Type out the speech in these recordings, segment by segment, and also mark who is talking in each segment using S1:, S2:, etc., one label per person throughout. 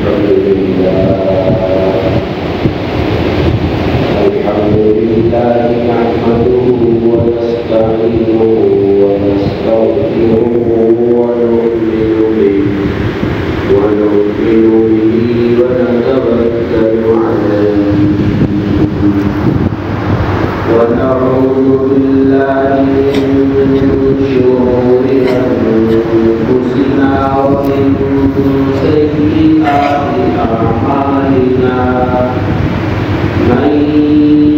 S1: الحمد لله نحمده ونستعينه ونستغفره ونؤمن به ونتوكل عليه ونعوذ بالله من شرور أنفسنا ومن سيئات أعمالنا من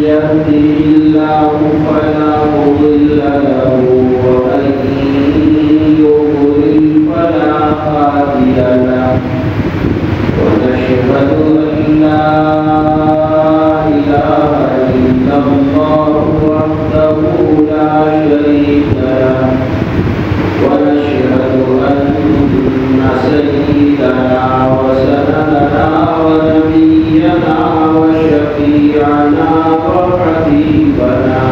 S1: يهده الله فلا مضل له ومن يضلل فلا هادي له ونشهد أن لا إله إلا الله وحده لا شريك له ونشهد أن سيدنا وسندنا ونبينا وشفيعنا وحبيبنا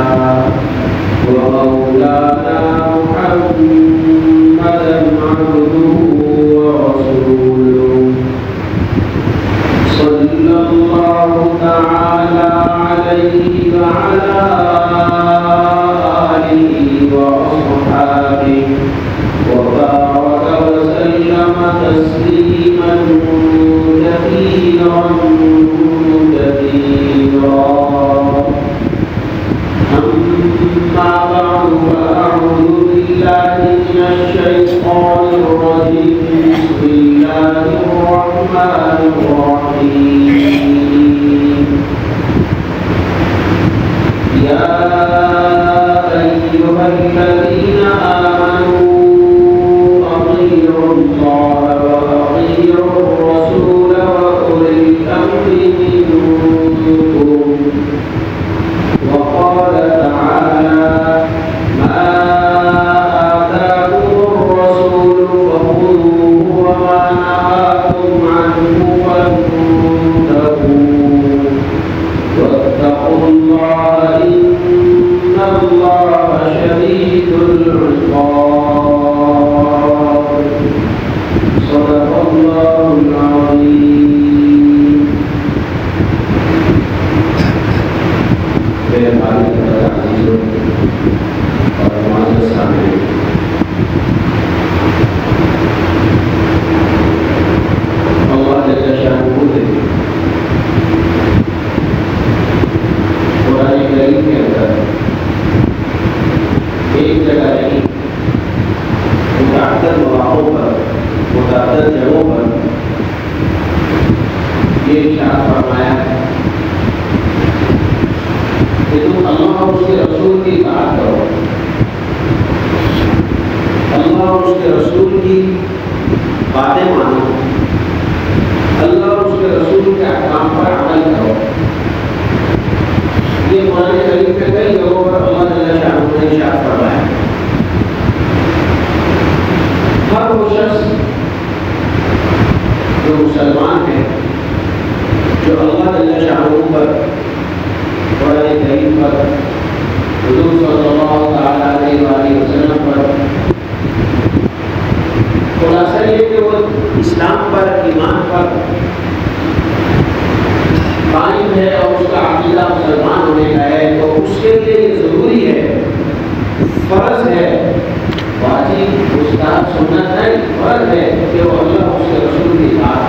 S1: ومولانا محمدا عبده ورسوله صلى الله تعالى عليه وعلى آله وأصحابه وبارك وسلم تسليما كثيرا أما بعد فأعوذ بالله من الشيطان الرجيم بسم الله الرحمن الرحيم يا أيها الذين آمنوا أطيعوا الله وأطيعوا الرسول وأولي الأمر منكم وقال تعالى ما آتاكم الرسول فخذوه وما نهاكم عنه فانتهوا واتقوا الله إن الله شديد العقاب صدق الله العظيم. میرے مالک عزیزوں اور معزز سامعین، اللہ جل شانہ نے قرآن کریم کے اندر ایک جگہ نہیں متعدد مواقعوں پر متعدد جگہوں پر یہ ارشاد فرمایا ہے کہ تم اللہ اور اس کے رسول کی اطاعت کرو، اللہ اور اس کے رسول کی باتیں مانو، اللہ اور اس کے رسول کے احکام پر عمل کرو۔ یہ قرآن کریم کے کئی جگہوں پر اللہ جل شانہ نے ارشاد فرمایا۔ ہر وہ شخص جو مسلمان ہے، جو اللہ جل شانہ پر قرآن کریم پر حضور صلی اللہ علیہ وآلہ وسلم پر خلاصہ یہ کہ وہ اسلام پر ایمان پر قائم ہے اور اس کا عقیدہ مسلمان ہونے کا ہے، تو اس کے لیے یہ ضروری ہے، فرض ہے، واجب مستحب سنت نہیں، فرض ہے کہ وہ اللہ اور اس کے رسول کی اطاعت،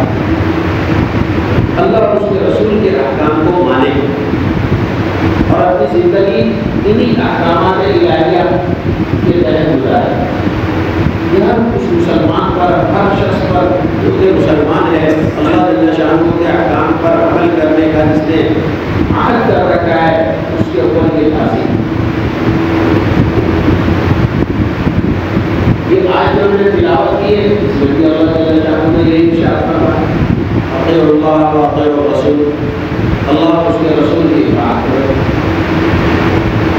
S1: اللہ اور اس کے رسول کے احکام کو مانے اور اپنی زندگی انہی احکامات الہیہ کے تحت گزارے۔ یہ ہر کچھ مسلمان پر، ہر شخص پر جو کہ مسلمان ہے، اللہ جل شانہ کے احکام پر عمل کرنے کا جس نے عہد کر رکھا ہے، اس کے اوپر یہ لازم۔ یہ آیت جو ہم نے تلاوت کی ہے، اس میں بھی اللہ جل شانہ نے یہ ارشاد فرمایا اطیعوا اللہ واطیعوا الرسول، اللہ اور اس کے رسول کی اطاعت کرو۔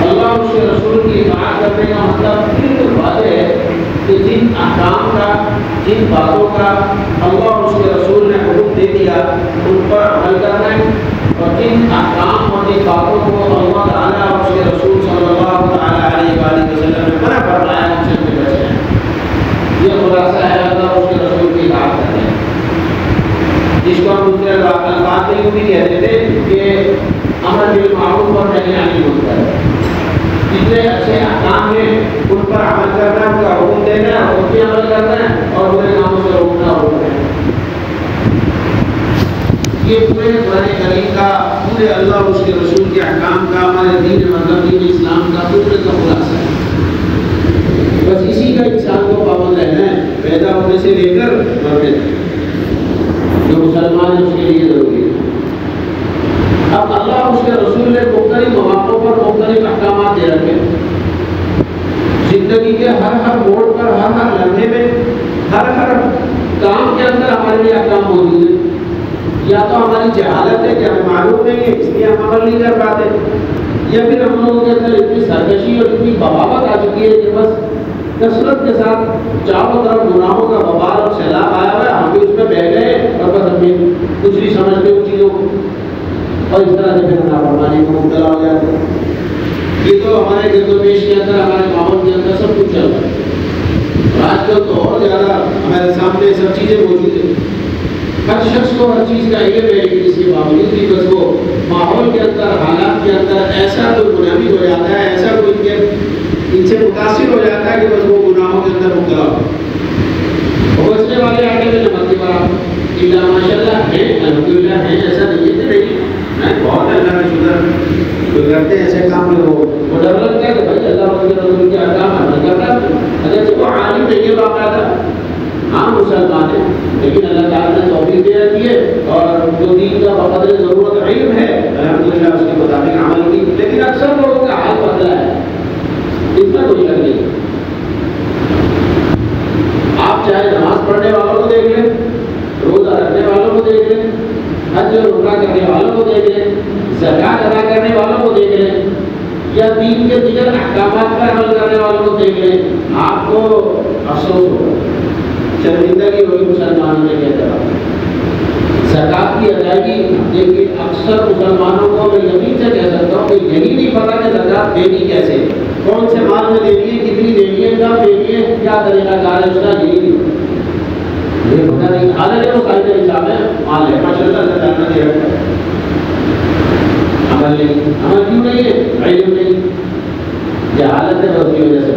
S1: اللہ اور اس کے رسول کی اطاعت کرنے کا مطلب بالکل واضح ہے کہ جن احکام کا، جن باتوں کا اللہ اور اس کے رسول نے حکم دے دیا ان پر عمل کرنا ہے، اور جن احکام اور جن باتوں کو اللہ تعالیٰ اور اس کے رسول صلی اللہ علیہ وآلہ وسلم نے منع فرمایا ان سے بچنا ہے۔ یہ خلاصہ ہے اللہ اور اس کے رسول کی اطاعت کرنے۔ جس کو ہم دوسرے الفاظ میں بھی کہتے تھے کہ امر بالمعروف اور نہی عن المنکر، جتنے اچھے احکام ہیں ان پر عمل کرنا، ان کا حکم دینا، ان پہ عمل کرنا اور برے کاموں سے روکنا اور روکنا۔ یہ پورے قرآن کریم کا، پورے اللہ اور اس کے رسول کے احکام کا، ہمارے دین مذہب دین اسلام کا پورے کا خلاصہ ہے۔ بس اسی کا انسان کو پابند رہنا ہے پیدا ہونے سے لے کر مرنے تک، جو مسلمان ہے اس کے لیے ضروری ہے۔ اب اللہ اور اس کے رسول نے مختلف مواقع پر مختلف احکامات دے رکھے ہیں۔ زندگی کے ہر موڑ پر، ہر لمحے میں، ہر کام کے اندر ہمارے لیے احکام موجود ہیں۔ یا تو ہماری جہالت ہے کہ ہمیں معلوم نہیں ہے اس لیے ہم عمل نہیں کر پاتے، یا پھر ہم لوگوں کے اندر اتنی سرکشی اور اتنی بغاوت آ چکی ہے کہ بس کثرت کے ساتھ چاروں طرف گناہوں کا وبال اور سیلاب آیا ہوا ہے، ہم بھی اس میں بہہ گئے اور بس ہمیں کچھ نہیں سمجھتے ان چیزوں کو، اور اس طرح سے پھر نافرمانی میں مبتلا ہو جاتے ہیں۔ یہ تو ہمارے گرد و پیش کے اندر، ہمارے ماحول کے اندر سب کچھ چل رہا ہے۔ آج کل تو اور زیادہ ہمارے سامنے سب چیزیں موجود ہیں، ہر شخص کو ہر چیز کا علم ہے، لیکن اس کے باوجود بھی بس وہ ماحول کے اندر، حالات کے اندر ایسا کوئی منہمک ہو جاتا ہے، ایسا کوئی ان سے متاثر ہو جاتا ہے کہ بس وہ گناہوں کے اندر مبتلا ہو۔ اور بچنے والے آگے میں نمک کے برابر اللہ ماشاء اللہ ہے، الحمدللہ ہے، ایسا نہیں ہے کہ نہیں، بہت اللہ کا شکر جو کرتے ہیں ایسے کام میں وہ ڈر لگتا ہے کہ بھائی اللہ کے رسول کے احکام عمل کرتا ہے، اگر وہ عالم نہیں ہے باقاعدہ، ہاں مسلمان ہے، لیکن اللہ تعالیٰ نے توفیق دے رکھی ہے اور جو دین کا بقدر ضرورت علم ہے الحمدللہ اس کے مطابق عمل کی، لیکن اکثر لوگوں کا حال بدلا ہے، اس میں کوئی شک نہیں۔ آپ چاہے نماز پڑھنے والوں کو دیکھ لیں، روزہ رکھنے والوں کو دیکھ لیں، حج اور عمرہ کرنے والوں کو دیکھ لیں، زکوٰۃ ادا کرنے والوں کو دیکھ لیں، یا دین کے دیگر احکامات پر عمل کرنے والوں کو دیکھ لیں، آپ کو افسوس ہوگا، شرمندگی ہوگی مسلمانوں میں کہتے ہیں۔ زکوٰۃ کی ادائیگی، لیکن اکثر مسلمانوں کو میں یقین سے کہہ سکتا ہوں کہ یہی نہیں پتا کہ زکوٰۃ دینی کیسے، کون سے مال میں دینی ہے، کتنی دینی ہے، کب دینی ہے، کیا طریقہ کار ہے اس کا، یہی نہیں یہ پتا نہیں۔ حالانکہ وہ قاعدے حساب ہے، مال ہے ماشاء اللہ اللہ تعالیٰ نے دے رکھا ہے، عمل نہیں، عمل کیوں نہیں ہے، علم نہیں، جہالت ہے، اس کی وجہ سے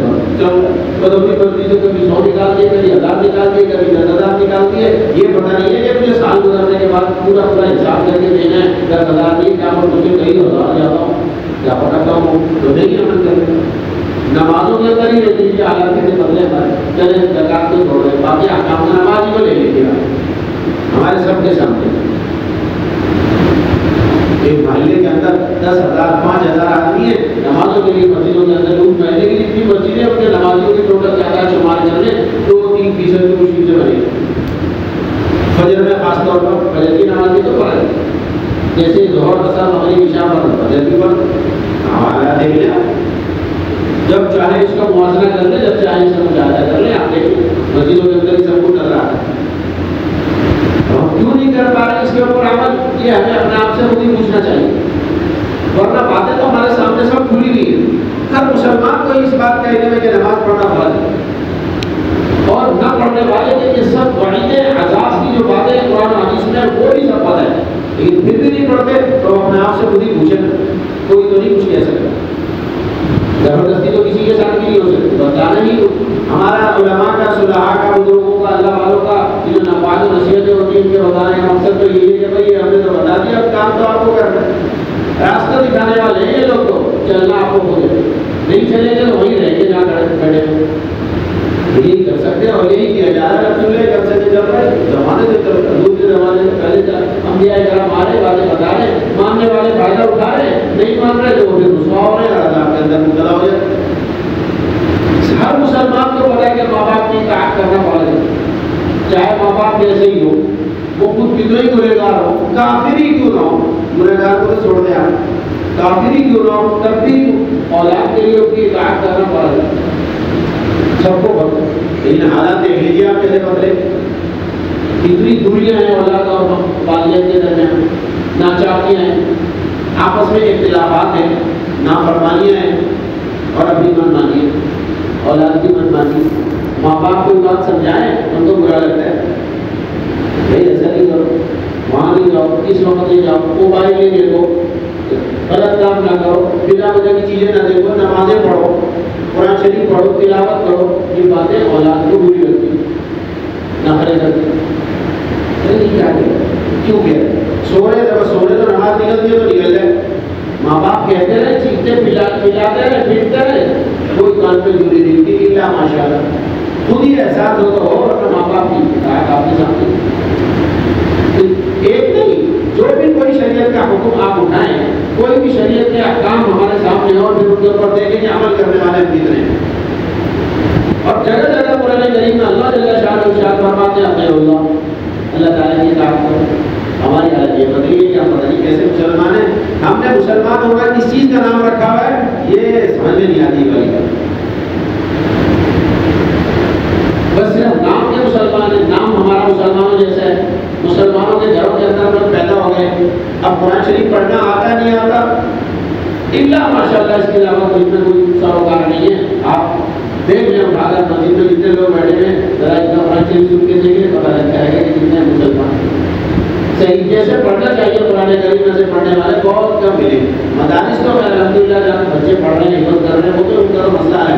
S1: بس اپنی مرضی سے کبھی 100 نکال دیے، کبھی 1000 نکال دیے، کبھی 10,000 نکال دیے، یہ پتا نہیں ہے کہ مجھے سال گزرنے کے بعد پورا حساب کر کے دینا ہے، 10,000 نہیں، کیا میں مجھے کئی 1000 جاتا ہوں، کیا پکڑتا ہوں تو نہیں عمل کرتے۔ نمازوں کے اندر ہی رہتی ہے حالات کے بدلے پر، چلے زکوٰۃ کو چھوڑ رہے، باقی احکام نماز ہی کو لے لیجیے ہمارے سب کے سامنے۔ ایک محلے کے اندر 10,000 5,000 آدمی ہیں، نمازوں کے لیے مسجدوں کے اندر لوگ پہلے کی جتنی مسجدیں ان کے نمازیوں کی ٹوٹل تعداد شمار کر لیں 2-3% کی مشکل سے بنے۔ فجر میں خاص طور پر فجر کی نماز بھی تو پڑھ رہے، جیسے ظہر اثر مغرب عشاء پر فجر بھی پڑھ، حالات دیکھ لیں، جب چاہے اس کا موازنہ کر لیں، جب چاہے اس کا مشاہدہ کر لیں، آپ دیکھیں مسجدوں کے اندر سب کو ڈر رہا ہے، ہم کیوں نہیں کر پا رہے اس کے اوپر عمل، یہ ہمیں اپنے آپ سے خود ہی پوچھنا چاہیے، ورنہ باتیں تو ہمارے سامنے سب کھلی ہوئی ہیں۔ ہر مسلمان کو اس بات کہنے میں کہ نماز پڑھنا فرض ہے، اور نہ پڑھنے والے کے یہ سب وعیدیں عذاب کی جو باتیں قرآن و حدیث میں وہ بھی سب پتہ ہے، لیکن پھر بھی نہیں پڑھتے تو اپنے آپ سے خود ہی پوچھیں، کوئی تو نہیں کچھ کہہ سکتا، زبردستی تو کسی کے ساتھ بھی نہیں ہو سکتی، بتانا ہی ہمارا علماء کا، صلحاء کا، بزرگوں کا، اللہ والوں کا جو نفاذ و نصیحتیں ہوتی ہیں ان کے بتانے کا مقصد تو یہ ہے کہ بھائی ہم نے تو بتا دیا، اب کام تو آپ کو کرنا ہے، راستہ دکھانے والے ہیں یہ لوگ، تو چلنا آپ کو ہو جائے، نہیں چلیں گے تو وہیں رہیں گے جہاں کھڑے ہیں، یہی کر سکتے ہیں اور یہی کیا جا رہا ہے، رسول کب سے چل رہا ہے، زمانے سے چل رہا ہے، دوسرے زمانے سے پہلے انبیاء کرام ہمارے باتیں بتا رہے ہیں، ماننے والے فائدہ اٹھا رہے ہیں، نہیں مان رہے تو وہ پھر رسوا ہو رہے ہیں اور عذاب کے اندر مبتلا ہو جائے۔ ہر مسلمان کو پتا ہے کہ ماں باپ کی اطاعت کرنا فرض ہے، چاہے ماں باپ جیسے ہی ہو، وہ خود کتنے ہی گنہگار ہو، کافر ہی کیوں نہ ہو، گنہگار کو تو چھوڑ دیں آپ، کافر ہی کیوں نہ ہو، تب بھی اولاد کے لیے اس کی اطاعت کرنا فرض ہے، سب کو پتہ ہے، لیکن حالات دیکھ لیجیے آپ کیسے بدلے، کتنی دوریاں ہیں اولاد اور والدین کے درمیان، ناچاکیاں ہیں، آپس میں اختلافات ہیں، نافرمانیاں ہیں، اور اپنی منمانی ہے، اولاد کی منمانی، ماں باپ کو بات سمجھائیں ان کو برا لگتا ہے، بھائی ایسا نہیں کرو، موبائل نہیں دیکھو، غلط کام نہ کرو، بلا وجہ کی چیزیں نہ دیکھو، نمازیں پڑھو، قرآن شریف پڑھو، تلاوت کرو، یہ باتیں اولاد کو بری لگتی نخرے کرتی کیا کیوں کیا سو رہے تو نماز نکلتی ہے تو نکل جائے. ماں باپ کہتے رہے، چیختے پلاتے رہے، پھرتے رہے، کوئی کان پہ جوڑی نہیں ہوتی. اللہ ماشاء اللہ خود ہی احساس ہوتا ہو اپنے ماں باپ کی آپ کے سامنے. ایک نہیں، جو بھی کوئی شریعت کا حکم آپ اٹھائیں، کوئی بھی شریعت کے احکام ہمارے سامنے ہو، پھر ان کے اوپر دیکھیں کہ عمل کرنے والے ہم کتنے ہیں. اور جگہ جگہ قرآن کریم میں اللہ جل شانہ ارشاد فرماتے ہیں اطیعوا اللہ. اللہ تعالیٰ کی اطاعت کرو. ہماری حالت یہ بدلی ہے کہ ہم پتہ نہیں کیسے مسلمان ہیں. ہم نے مسلمان ہونا کس چیز کا نام رکھا ہوا ہے یہ سمجھ میں نہیں آتی والی بات. بس صرف نام کے مسلمان ہیں، نام ہمارا مسلمانوں جیسا ہے. مسلمانوں کے گھروں کے اندر ہم لوگ پیدا ہو گئے. اب قرآن شریف پڑھنا آتا نہیں آتا اللہ ماشاء اللہ اس کے علاوہ کوئی میں کوئی سروکار نہیں ہے. آپ دیکھ لیں اٹھا کر مسجد میں جتنے لوگ بیٹھے ہیں ذرا اتنا قرآن شریف سن کے دیکھیں پتہ لگتا ہے کہ کتنے مسلمان صحیح جیسے پڑھنا چاہیے. قرآن کریم میں سے پڑھنے والے بہت کم ملے. مدارس تو الحمدللہ جہاں بچے پڑھ رہے ہیں حفظ کر رہے ہیں وہ تو ان کا مسئلہ ہے.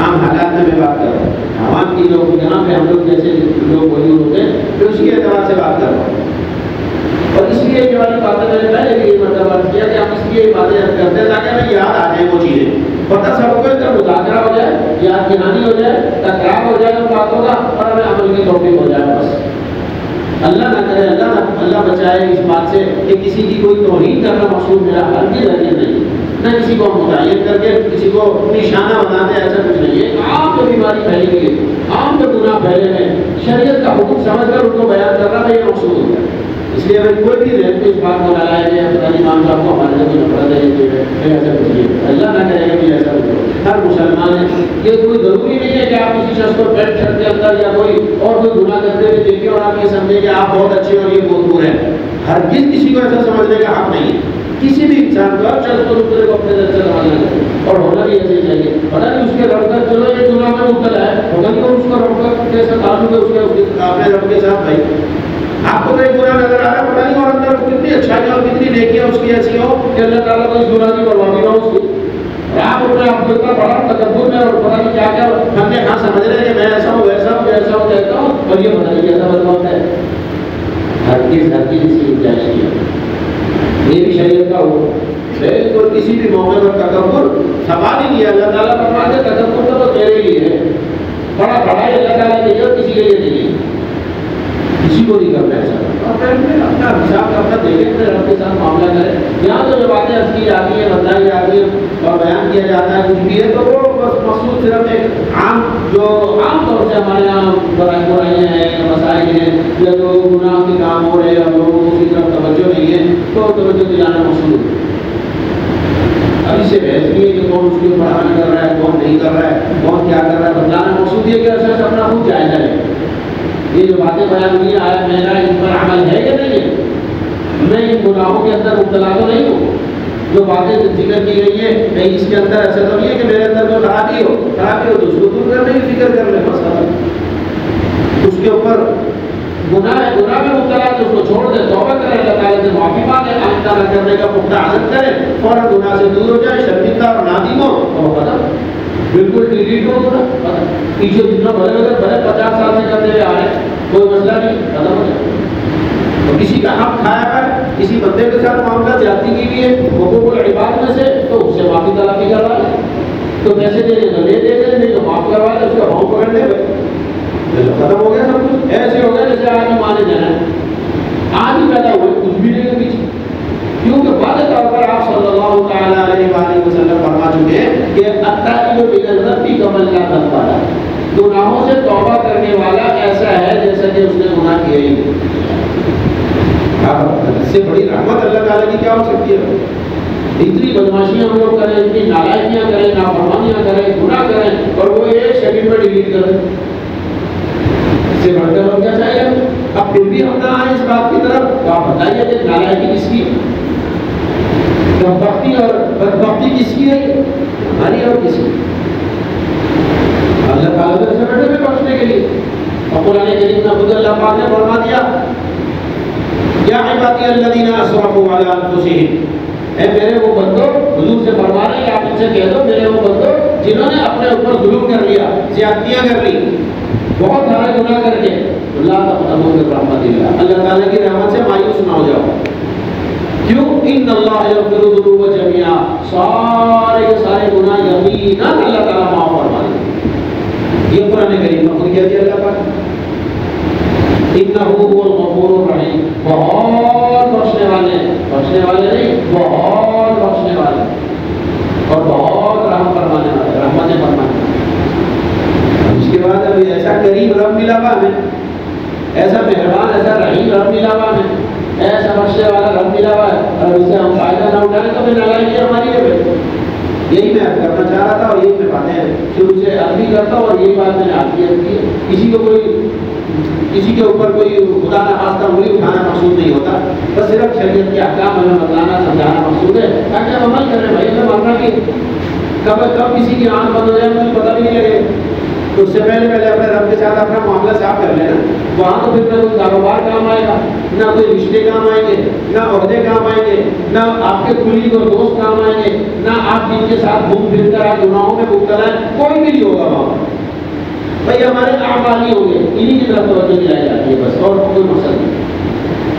S1: عام حالات میں بات کر رہا ہوں. عوام کی لوگ یہاں پہ ہم لوگ جیسے لوگ موجود ہوتے ہیں پھر اس کے اعتبار سے بات کر رہا ہوں. اور اس لیے یہ والی باتیں میں نے پہلے بھی یہ مرتبہ کیا کہ ہم اس لیے یہ باتیں کرتے ہیں تاکہ ہمیں یاد آ جائیں وہ چیزیں. پتہ سب کو ایک مذاکرہ ہو جائے، یاد دہانی ہو جائے، تکرار ہو جائے ان باتوں کا اور ہمیں عمل کی توفیق ہو جائے. بس اللہ نہ کرے، اللہ بچائے اس بات سے کہ کسی کی کوئی توہین کرنا مقصود میرا حل کی ذریعے نہیں. نہ کسی کو متعین کر کے کسی کو نشانہ بناتے ایسا کچھ نہیں ہے. عام جو بیماری پھیلی ہوئی ہے، عام جو گناہ پھیلے ہیں، شریعت کا حکم سمجھ کر ان کو بیان کرنا یہ مقصود ہوتا ہے. اس لیے اگر کوئی بھی رہے تو اس بات کو لگائے کہ پتہ نہیں امام صاحب کو ہمارے سے کوئی نفرت ہے ایسا کچھ نہیں. اللہ نہ کرے گا کہ ایسا کچھ ہو. ہر مسلمان ہے. یہ کوئی ضروری نہیں ہے کہ آپ کسی شخص کو بیٹھ چھت کے اندر یا کوئی اور کوئی گناہ کرتے ہوئے دیکھیں اور آپ یہ سمجھیں کہ آپ بہت اچھے اور یہ بہت دور ہیں. ہرگز کسی کو ایسا سمجھنے کا حق نہیں ہے. کسی بھی انسان کو ہر شخص کو دوسرے کو اپنے دل سے سمجھنا چاہیے اور ہونا بھی ایسے ہی چاہیے. پتہ نہیں اس کے رب کا چلو یہ گناہ میں مبتلا ہے، پتہ نہیں اس کا رب کا کیسا تعلق ہے اس کے اپنے رب کے ساتھ. بھائی آپ کو تو ایک گناہ نظر آ رہا ہے، پتہ نہیں اور اندر کتنی اچھائیاں اور کتنی نیکیاں اس کی ایسی ہو کہ اللہ تعالیٰ کو اس گناہ کی پرواہ نہ ہو اس کی. آپ اپنے آپ کو اتنا بڑا تکبر میں اور پتہ نہیں کیا کیا ہم نے کہاں سمجھ رہے ہیں کہ میں ایسا ہوں ویسا ہوں ایسا ہوں کہتا ہوں اور یہ پتہ نہیں کیسا بدلا ہوتا ہے. ہرگز اس کی گنجائش نہیں ہے. یہ بھی شریعت کا ہو بالکل کسی بھی موقع پر تکبر سوال ہی نہیں ہے. اللہ تعالیٰ فرماتے ہیں تکبر تو تیرے لیے ہے. بڑا بڑائی اللہ تعالیٰ کے لیے اور کسی کے لیے نہیں ہے. کسی کو نہیں کرنا ایسا. اور پھر اپنا حساب اپنا دیکھیں پھر رب کے ساتھ معاملہ کریں. یہاں تو جو باتیں عرض کی جاتی ہیں بتائی جاتی ہیں اور بیان کیا جاتا ہے کچھ بھی ہے تو وہ بس مقصود صرف ایک عام جو عام طور سے ہمارے یہاں برائیاں ہیں یا مسائل ہیں یا تو گناہ کے کام ہو رہے ہیں اور لوگوں کو اسی طرف توجہ نہیں ہے تو توجہ دلانا مقصود ہے. اب اس سے بحث نہیں ہے کہ کون اس کو پڑھانا کر رہا ہے کون نہیں کر رہا ہے کون کیا کر رہا ہے. بتلانا مقصود یہ کہ ایسا اپنا خود جائزہ لے. یہ جو باتیں بیان ہوئی آیا میرا ان پر عمل ہے کہ نہیں ہے. میں ان گناہوں کے اندر مبتلا تو نہیں ہوں. جو باتیں ذکر کی گئی ہے کہیں اس کے اندر ایسا تو نہیں ہے کہ میرے اندر جو خرابی ہو تو اس کو دور کرنے کی فکر کر لیں. بس اس کے اوپر گناہ میں مبتلا ہے تو اس کو چھوڑ دیں، توبہ کریں، اللہ تعالیٰ سے معافی مانگیں، آئندہ نہ کرنے کا پختہ عزم کریں، فوراً گناہ سے دور ہو جائے، شرمندہ اور نادم ہو اور ختم بالکل ڈیلیٹ ہو گنا. پیچھے جتنا بھلے اگر بھلے 50 سال سے کرتے ہوئے آ رہے ہیں کوئی مسئلہ نہیں، ختم ہو جائے. اور کسی کا حق کھایا ہے، کسی بندے کے ساتھ معاملہ زیادتی کی بھی ہے حقوق العباد میں سے تو اس سے معافی تلافی کروا لیں. تو پیسے دے دیں تو لے دے دیں، نہیں تو معاف کروا لیں، اس کا بھاؤ پکڑ لیں. ختم ہو گیا سب کچھ. ایسے ہو گیا جیسے آج مانے جانا ہے آج ہی پیدا ہوئے کچھ بھی نہیں ہے پیچھے. کیونکہ واضح طور پر آپ صلی اللہ تعالیٰ علیہ وآلہ وسلم فرما چکے ہیں کہ التائب من الذنب کمن لا ذنب له. گناہوں سے توبہ کرنے والا ایسا ہے جیسا کہ اس نے گناہ کیا ہی نہیں. اس سے بڑی رحمت اللہ تعالیٰ کی کیا ہو سکتی ہے. اتنی بدماشیاں ہم لوگ کریں، اتنی نالائکیاں کریں، نافرمانیاں کریں، گناہ کریں اور وہ ایک سیکنڈ میں ڈیلیٹ کر دیں. اس سے بڑھ کر ہم کیا چاہیے. اب پھر بھی ہم نہ آئیں اس بات کی طرف تو آپ بتائیے کہ نالائکی کس کی، بدبختی اور بدبختی کس کی ہے، ہماری اور کس کی. اللہ تعالیٰ سے بیٹھے میں پہنچنے کے لیے. اور قرآن کریم میں خود اللہ پاک نے فرما دیا یا عبادی الذین اسرفوا علی انفسہم، اے میرے وہ بندو، حضور سے فرما رہے ہیں کہ آپ ان سے کہہ دو میرے وہ بندو جنہوں نے اپنے اوپر ظلم کر لیا، زیادتیاں کر لی، بہت سارے گناہ کر کے، اللہ تقنطوا من رحمت اللہ، اللہ تعالیٰ کی رحمت سے مایوس نہ ہو جاؤ۔ کیوں؟ ان اللہ یغفر الذنوب جميعا، سارے کے سارے گناہ یقینا اللہ تعالیٰ معاف فرما دے۔ یہ قرآن کریم میں خود کہہ دیا اللہ پاک، انہ هو الغفور الرحیم، بہت بخشنے والے نہیں، بہت بخشنے والے اور بہت رحم فرمانے والے، رحمتیں فرمانے والے۔ اس کے بعد اب ایسا کریم رب ملا ہوا ہمیں، ایسا مہربان ایسا رحیم رب ملا ہوا ہمیں، ایسا بخشنے والا رب ملا ہوا ہے، اور اس سے ہم فائدہ نہ اٹھائیں تو پھر نالائکی ہماری ہے بھائی۔ یہی میں کرنا چاہ رہا تھا اور یہی میں باتیں شروع سے عرض بھی کرتا ہوں، اور یہی بات میں نے آپ کی عرض کی ہے۔ کسی کے اوپر کوئی خدا نہ خواستہ انگلی اٹھانا مقصود نہیں ہوتا، بس صرف شریعت کے احکام ہمیں بتلانا سمجھانا مقصود ہے، تاکہ ہم عمل کریں۔ بھائی میں ماننا کہ کب کسی کی آنکھ بند ہو جائے مجھے پتہ بھی نہیں لگے، تو اس سے پہلے اپنے رب کے ساتھ اپنا معاملہ صاف کر لینا، وہاں تو پھر نہ کوئی کاروبار کام آئے گا، نہ کوئی رشتے کام آئیں گے، نہ عہدے کام آئیں گے، نہ آپ کے کلیگ اور دوست کام آئیں گے، نہ آپ جن کے ساتھ گھوم پھر کر آپ گناہوں میں مبتلا ہیں، کوئی بھی نہیں ہوگا وہاں۔ بھائی ہمارے اعمال ہی ہوں گے، انہی کی طرف توجہ دلائی جاتی ہے بس، اور کوئی مقصد نہیں۔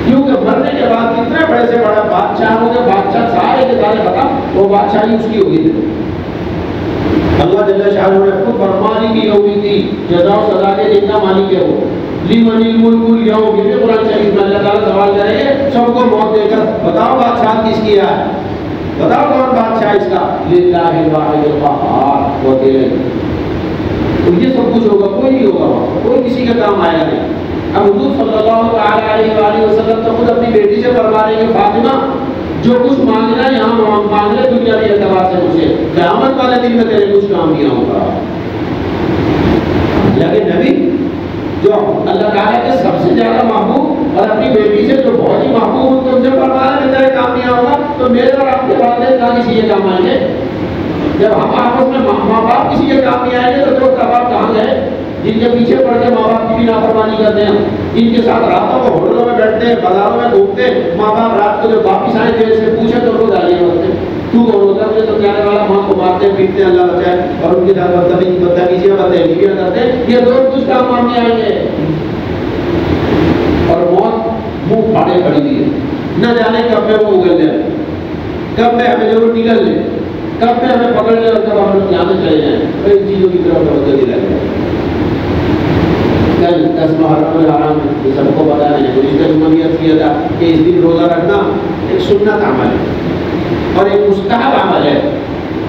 S1: کیونکہ مرنے کے بعد کتنے بڑے سے بڑا بادشاہ ہوگا، بادشاہ سارے کے سارے ختم، وہ بادشاہی اس کی ہوگی تھی۔ اللہ جل شانہ نے خود فرمانی کی ہوگی تھی، جزا و سزا کے جتنا مالک ہے وہ، لمن الملک اليوم، یہ قرآن شریف میں اللہ تعالیٰ سوال کریں گے سب کو موت دے کر، بتاؤ بادشاہ کس کی ہے، بتاؤ کون بادشاہ اس کا، للہ الواحد القہار، وہ اکیلے۔ تو یہ سب کچھ ہوگا، کوئی نہیں ہوگا وہاں، کوئی کسی کا کام آئے گا نہیں۔ اب حضور صلی اللہ علیہ وآلہ وسلم تو خود اپنی بیٹی سے فرما رہے ہیں، فاطمہ جو کچھ مانگنا ہے یہاں مانگ لے دنیا کے اعتبار سے مجھ سے، قیامت والے دن میں تیرے کچھ کام نہیں ہوگا۔ لیکن نبی جو اللہ تعالیٰ کے سب سے زیادہ محبوب اور اپنی بیٹی سے جو بہت ہی محبوب ان سے فرما رہے ہیں تیرے کام نہیں ہوگا، تو میرے اور آپ کے والدین کہاں کسی کے کام آئیں گے؟ جب ہم آپس میں ماں باپ کسی کے کام نہیں آئیں گے تو دوست احباب کہاں گئے؟ جن کے پیچھے پڑ کے ماں باپ کی بھی نافرمانی کرتے ہیں، جن کے ساتھ راتوں کو ہوٹلوں میں بیٹھتے ہیں، بازاروں میں گھومتے ہیں، ماں باپ رات کو جب واپس آئے دیر سے پوچھے تو ان کو گالیاں بکتے ہیں، تو کون ہوتا ہے مجھے سمجھانے والا؟ ماں کو مارتے ہیں پیٹتے ہیں، اللہ بچائے، اور ان کے ساتھ بدتمیزیاں کرتے ہیں، یہ دوست کچھ کام نہیں آئیں گے۔ اور موت منہ پھاڑے پڑی ہوئی ہے، نہ جانے کب میں وہ اگل جائے، کب میں ہمیں ضرور نکل لے، کب میں ہمیں پکڑ لے اور کب ہم یہاں سے چلے جائیں۔ ان چیزوں کی طرف توجہ دلائی کل 10 محرم الحرام یہ سب کو پتا ہے، گزشتہ جمعہ بھی عرض کیا تھا کہ اس دن روزہ رکھنا ایک سنت عمل ہے اور ایک مستحب عمل ہے،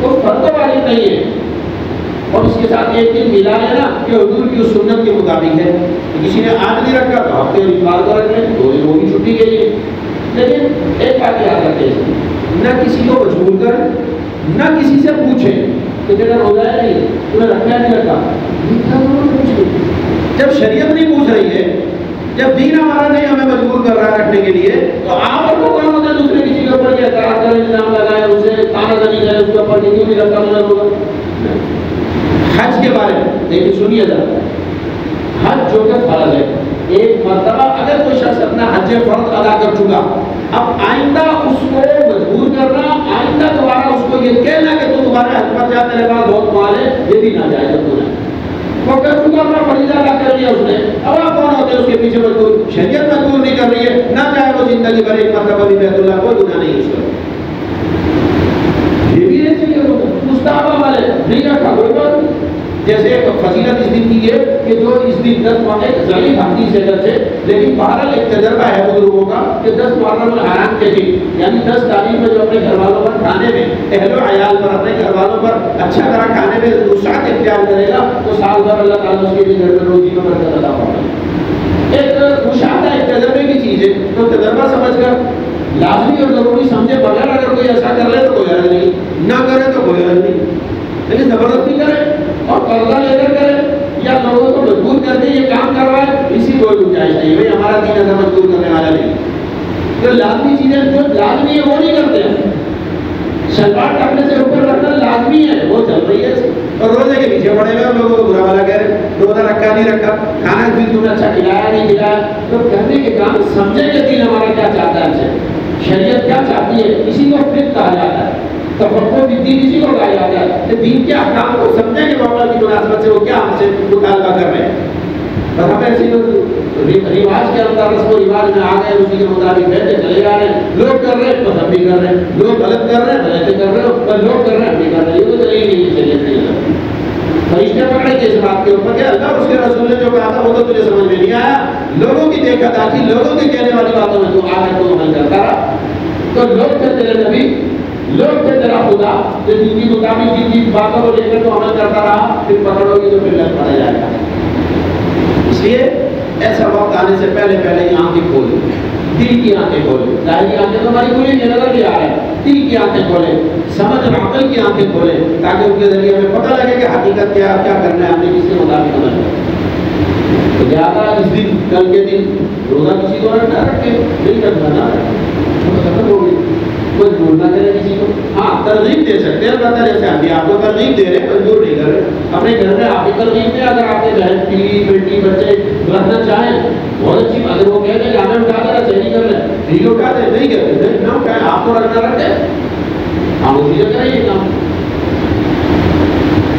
S1: کوئی فرض واجب نہیں ہے، اور اس کے ساتھ ایک دن ملا لینا کہ حضور کی اس سنت کے مطابق ہے۔ کسی نے آج نہیں رکھا تو ہفتے اور اتوار کو رکھ لیں، 2 دن ہوگی چھٹی کے لیے۔ لیکن ایک بات یاد رکھیں، نہ کسی کو مجبور کریں، نہ کسی سے پوچھیں کہ تیرا روزہ ہے نہیں، تمہیں رکھا ہے نہیں رکھا۔ جب شریعت نہیں پوچھ رہی ہے، جب دین ہمارا نہیں ہمیں مجبور کر رہا ہے رکھنے کے لیے، تو آپ اور وہ کام ہوتے ہیں دوسرے کسی کے اوپر اعتراض کریں، الزام لگائیں، اسے تانا زنی کریں اس کے اوپر کہ کیوں نہیں رکھا مجھے روزہ۔ حج کے بارے میں لیکن سنیے ذرا، حج جو کہ فرض ہے، ایک مرتبہ اگر کوئی شخص اپنا حج فرض ادا کر چکا، اب آئندہ اس کو مجبور کرنا، آئندہ دوبارہ اس کو یہ کہنا کہ تو دوبارہ حج پر جا، تیرے پاس بہت مال ہے، یہ بھی ناجائز ہے۔ وہ کہہ چکا اپنا فریضہ ادا کر لیا اس نے، اب آپ کون ہوتے ہیں اس کے پیچھے مجبور؟ شریعت مجبور نہیں کر رہی ہے، نہ چاہے وہ زندگی بھر ایک مرتبہ بھی بیت اللہ، کوئی گناہ نہیں اس کا۔ یہ بھی ایسے ہی مستحب عمل ہے، نہیں رکھا کوئی بات نہیں۔ جیسے ایک فضیلت اس دن کی ہے کہ جو اس دن 10 ایک ضعیف حدیث ہے، لیکن بہرحال ایک تجربہ ہے بزرگوں کا کہ 10 محرم الحرام کے دن، یعنی 10 تاریخ میں جو اپنے گھر والوں پر کھانے میں، اہل و عیال پر، اپنے گھر والوں پر اچھا طرح کھانے میں وسعت اختیار کرے گا تو سال بھر اللہ تعالیٰ اس کے لیے گھر میں روزی میں برکت عطا فرمائے۔ ایک مشاہدہ، ایک تجربے کی چیز ہے، تو تجربہ سمجھ کر لازمی اور ضروری سمجھے بغیر اگر کوئی ایسا کر لے تو کوئی حرج نہیں، نہ کرے تو کوئی حرج نہیں، لیکن زبردستی کرے اور قرضہ لے کر کرے یا لوگوں کو مجبور کر کے یہ کام کروائے، اسی کوئی گنجائش نہیں۔ بھائی ہمارا دین ایسا مجبور کرنے والا نہیں، جو لازمی چیزیں جو لازمی ہے وہ نہیں کرتے ہیں۔ شلوار کرنے سے اوپر رکھنا لازمی ہے، وہ چل رہی ہے، اور روزے کے پیچھے پڑے ہوئے لوگوں کو برا والا کہہ رہے ہیں، روزہ رکھا نہیں رکھا، کھانا بھی تم نے اچھا کھلایا نہیں کھلایا، تو کرنے کے کام سمجھے کہ دین ہمارا کیا چاہتا ہے۔ جاتی ہے، اسی کو فقہ کہا جاتا ہے، تفقہ فی الدین اسی کو کہا جاتا ہے کہ دین کے احکام کو سمجھیں کہ موقع کی مناسبت سے وہ کیا ہم سے مطالبہ کر رہے ہیں. بس ہمیں ایسی رواج کے اندر رسم و رواج میں آ گئے، اسی کے مطابق بیٹھے چلے جا رہے ہیں. لوگ کر رہے ہیں بس ہم بھی کر رہے ہیں، لوگ غلط کر رہے ہیں غلط کر رہے ہیں، پر لوگ کر رہے ہیں ہم بھی کر رہے ہیں. یہ تو چلے ہی نہیں، شریعت نہیں ہے. فرشتے پکڑے گے اس بات کے اوپر کہ اللہ اس کے رسول نے جو کہا تھا وہ تو تجھے سمجھ میں نہیں آیا، لوگوں کی دیکھا تاکہ لوگوں کی کہنے والی باتوں میں تو آ کر تو عمل کرتا رہا. تو لوگ تھے تیرے نبی، لوگ تھے تیرا خدا، جو جن کی مطابق جن کی باتوں کو لے کر تو عمل کرتا رہا، پھر پکڑو گی تو پھر لگ پڑا جائے گا. اس لیے ایسا وقت آنے سے پہلے یہ آنکھیں کھولیں، دل کی آنکھیں کھولیں. ظاہری آنکھیں تو ہماری کھلی نہیں، نظر بھی آ رہا ہے. دل کی آنکھیں کھولیں، سمجھ اور عقل کی آنکھیں کھولیں، تاکہ ان کے ذریعے ہمیں پتہ لگے کہ حقیقت کیا کرنا ہے، ہم نے کس کے مطابق عمل کرنا ہے. تو زیادہ اس دن کل کے دن روزہ کسی کو نہ رکھے، نہیں رکھنا نہ رکھے، ختم ہو گئی. کوئی دور نہ کرے کسی کو. ہاں ترغیب دے سکتے ہیں، البتہ جیسے ابھی آپ کو ترغیب دے رہے ہیں، منظور نہیں کر رہے. اپنے گھر میں آپ کی ترغیب دیں. اگر آپ کے بہن بیوی بیٹی بچے رکھنا چاہیں بہت اچھی، اگر وہ کہتے ہیں کہ ہمیں اٹھا دے صحیح کر لیں، ٹھیک اٹھا دیں، نہیں کہتے نہ اٹھائیں، آپ کو رکھنا رکھتے آپ اسی جگہ کریں یہ کام.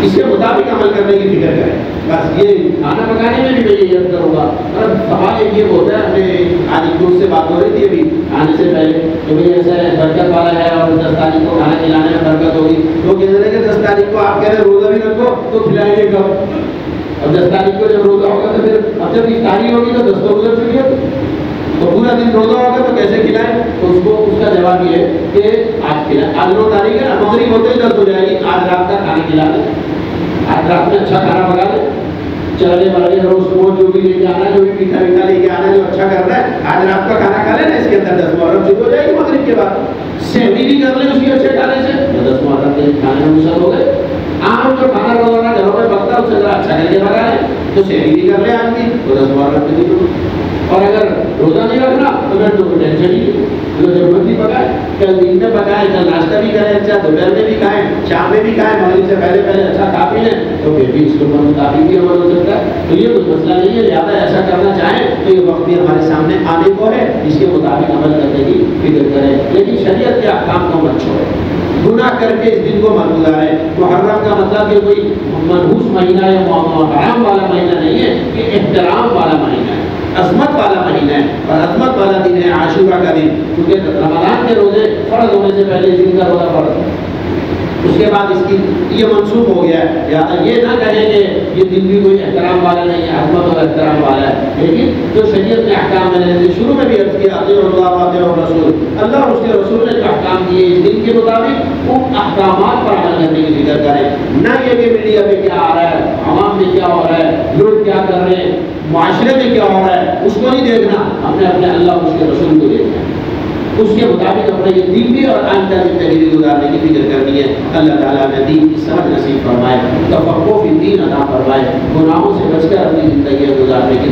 S1: اس کے مطابق عمل کرنے کی فکر کریں. بس یہ کھانا پکانے میں بھی میں یہ یاد کروں گا. اور سوال ایک یہ ہوتا ہے، ہمیں آج ایک دوست سے بات ہو رہی تھی ابھی آنے سے پہلے کہ بھائی ایسا برکت والا ہے اور 10 تاریخ کو کھانا کھلانے میں برکت ہوگی. وہ کہہ رہے ہیں کہ 10 تاریخ کو آپ کہہ رہے ہیں روزہ بھی رکھو تو کھلائیں گے کب؟ اور 10 تاریخ کو جب روزہ ہوگا تو پھر اب جب افطاری ہوگی تو 10 تو گزر چکی ہے، تو پورا دن روزہ ہوگا تو کیسے کھلائیں؟ تو اس کا جواب یہ ہے کہ آج کھلائیں. آج 9 تاریخ ہے نا، مغرب ہوتے ہی 10 ہو جائے گی، آج رات کا کھانا کھلا دیں، آج رات میں اچھا کھانا پکا دیں. چلے والے روز کو جو بھی لے کے آنا ہے، جو بھی میٹھا لے کے آنا ہے، جو اچھا کرنا ہے، آج رات کا کھانا کھا لینا. اس کے اندر 10 محرم شروع ہو جائے گی مغرب کے بعد. سحری بھی کر لیں اس کے اچھے کھانے سے، 10 محرم کے کھانے میں مشکل ہو گئے. عام جو کھانا روزانہ گھروں میں پکتا ہے اس سے ذرا اچھا کر کے پکا لیں، تو سحری بھی کر لیں آج بھی، تو 10 محرم کے دن. اور اگر روزہ نہیں رکھنا تو پھر تو ٹینشن ہی نہیں، جو ضرورت بھی پکائے، کل دن میں پکائیں، کل ناشتہ بھی کریں، اچھا دوپہر میں بھی کھائیں، شام میں بھی کھائیں، مغرب سے پہلے اچھا کھا پی لیں، تو پھر بھی اس کے مطابق بھی عمل ہو سکتا ہے. تو یہ کوئی مسئلہ نہیں ہے. زیادہ ایسا کرنا چاہیں تو یہ وقت بھی ہمارے سامنے آنے کو ہے، اس کے مطابق عمل کرنے کی فکر کریں. لیکن شریعت کے احکام کو مت چھوڑیں، گناہ کر کے اس دن کو مت گزاریں. محرم کا مطلب کہ کوئی منحوس مہینہ یا حرام والا مہینہ نہیں ہے، یہ احترام والا مہینہ ہے، عظمت والا مہینہ ہے. اور عظمت والا دن ہے عاشورہ کا دن، کیونکہ رمضان کے روزے فرض ہونے سے پہلے اس دن کا روزہ فرض ہے. اس کے بعد اس کی یہ منسوخ ہو گیا ہے. یا یہ نہ کہیں کہ یہ دن بھی کوئی احترام والا نہیں ہے، عظمت اور احترام والا ہے. لیکن جو شریعت کے احکام میں نے شروع میں بھی عرض کیا، اطیعوا اللہ واطیعوا الرسول، اللہ اور اس کے رسول نے جو احکام دیے اس دن کے مطابق ان احکامات پر عمل کرنے کی فکر کریں. نہ یہ کہ میڈیا پہ کیا آ رہا ہے، عوام میں کیا ہو رہا ہے، لوگ کیا کر رہے ہیں، معاشرے میں کیا ہو رہا ہے، اس کو نہیں دیکھنا. ہم نے اپنے اللہ اور اس کے رسول کو دیکھنا ہے، اس کے مطابق اپنے یہ دین بھی اور آئندہ زندگی گزارنے کی فکر کرنی ہے. اللہ تعالیٰ نے دین کی سمجھ نصیب فرمائے، تفقہ فی الدین عطا فرمائے، گناہوں سے بچ کر اپنی زندگی گزارنے کی